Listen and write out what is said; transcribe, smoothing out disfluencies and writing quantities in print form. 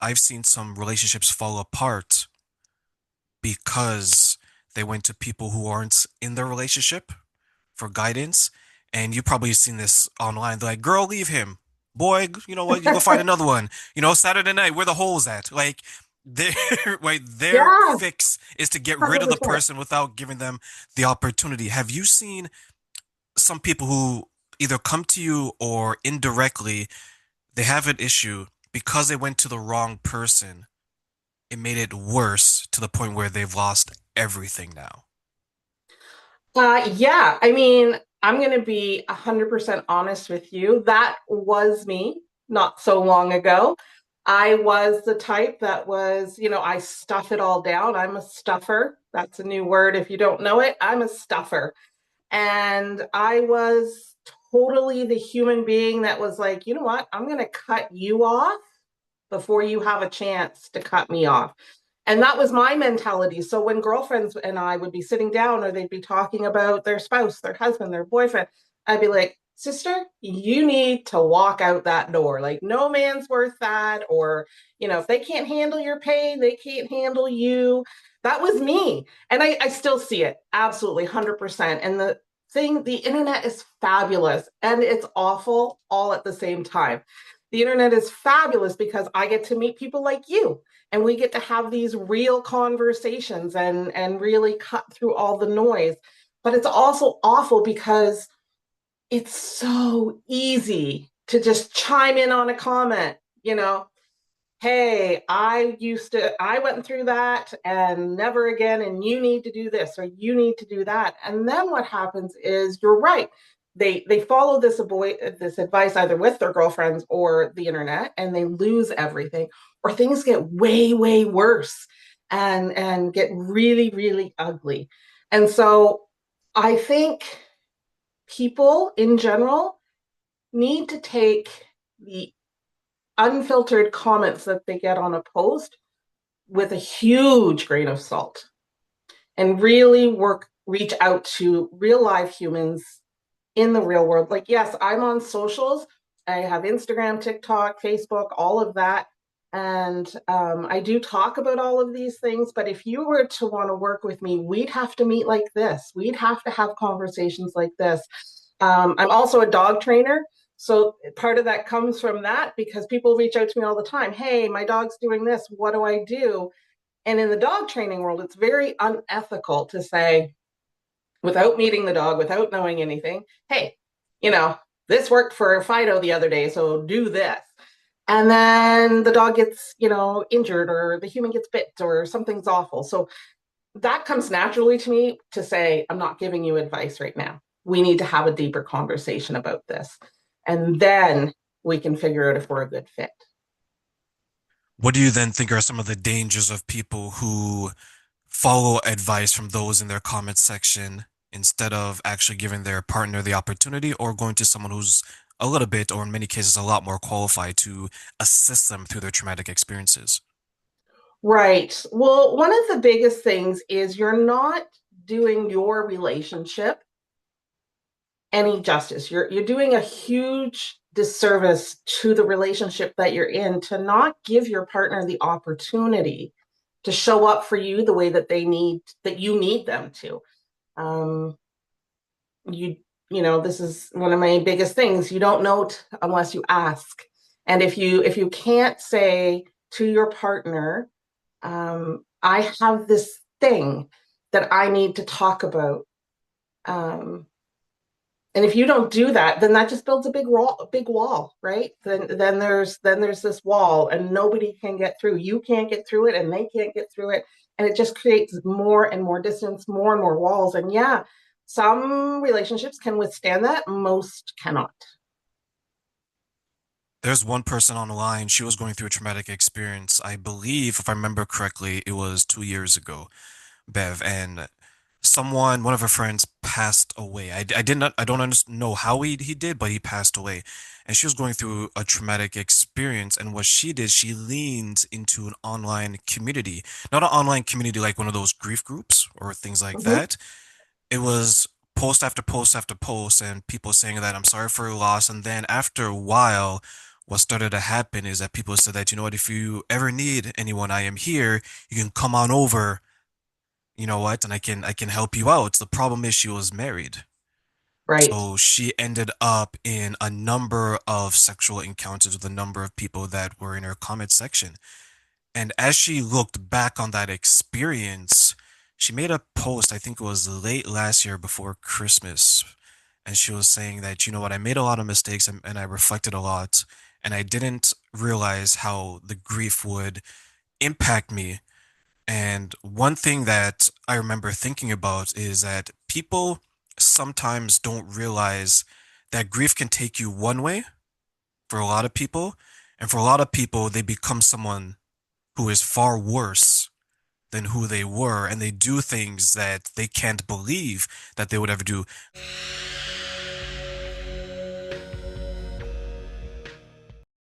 I've seen some relationships fall apart because they went to people who aren't in their relationship for guidance. And you probably seen this online. They're like, girl, leave him. Boy, you know what? You go find another one. Saturday night, where the hole's at. Like, their right, their Yeah, fix is to get rid of the 100%. person without giving them the opportunity. Have you seen some people who either come to you or indirectly they have an issue because they went to the wrong person? It made it worse to the point where they've lost everything now. Yeah, I mean, I'm going to be 100% honest with you. That was me not so long ago. I was the type that was, I stuff it all down. I'm a stuffer. That's a new word. If you don't know it, I'm a stuffer. And I was totally the human being that was like, you know what? I'm going to cut you off before you have a chance to cut me off. And that was my mentality. So when girlfriends and I would be sitting down or they'd be talking about their spouse, their husband, their boyfriend, I'd be like, sister, you need to walk out that door. Like, no man's worth that. Or, if they can't handle your pain, they can't handle you. That was me. And I still see it absolutely 100%. And the internet is fabulous and it's awful all at the same time. The internet is fabulous because I get to meet people like you and we get to have these real conversations and really cut through all the noise. But it's also awful because it's so easy to just chime in on a comment, hey, I went through that and never again, and you need to do this or you need to do that. And then what happens is you're right. They follow this advice either with their girlfriends or the internet, and they lose everything, or things get way, way worse and get really, really ugly. And so I think people in general need to take the unfiltered comments that they get on a post with a huge grain of salt and really reach out to real life humans in the real world. Like, yes, I'm on socials. I have Instagram, TikTok, Facebook, all of that. And I do talk about all of these things. But if you were to want to work with me, we'd have to meet like this. We'd have to have conversations like this. I'm also a dog trainer. So part of that comes from that because people reach out to me all the time. Hey, my dog's doing this. What do I do? And in the dog training world, it's very unethical to say, without meeting the dog, without knowing anything, hey, you know, this worked for Fido the other day, so do this. And then the dog gets, injured or the human gets bit or something's awful. So that comes naturally to me to say, I'm not giving you advice right now. We need to have a deeper conversation about this. And then we can figure out if we're a good fit. What do you then think are some of the dangers of people who follow advice from those in their comment section instead of actually giving their partner the opportunity or going to someone who's a little bit, or in many cases, a lot more qualified to assist them through their traumatic experiences? Right. Well, one of the biggest things is you're not doing your relationship any justice. You're doing a huge disservice to the relationship that you're in to not give your partner the opportunity to show up for you the way that you need them to. Um, you this is one of my biggest things. You don't know unless you ask. And if you can't say to your partner, I have this thing that I need to talk about. Um, And if you don't do that, then that just builds a big wall, right? Then there's this wall, and nobody can get through. You can't get through it, and they can't get through it, and it just creates more and more distance, more and more walls. And yeah, some relationships can withstand that, most cannot. There's one person on the line. She was going through a traumatic experience. I believe, if I remember correctly, it was 2 years ago, Bev, and one of her friends passed away. I did not, I don't know how he did, but he passed away. And she was going through a traumatic experience. And what she did, she leaned into an online community, not an online community like one of those grief groups or things like Mm-hmm. that. It was post after post after post, and people saying that I'm sorry for your loss. And then after a while, what started to happen is that people said that, you know what, if you ever need anyone, I am here. You can come on over, you know what, and I can help you out. The problem is she was married. Right. So she ended up in a number of sexual encounters with a number of people that were in her comment section. And as she looked back on that experience, she made a post, I think it was late last year before Christmas. And she was saying that, you know what, I made a lot of mistakes and I reflected a lot. And I didn't realize how the grief would impact me. And one thing that I remember thinking about is that people sometimes don't realize that grief can take you one way for a lot of people. And for a lot of people, they become someone who is far worse than who they were. And they do things that they can't believe that they would ever do.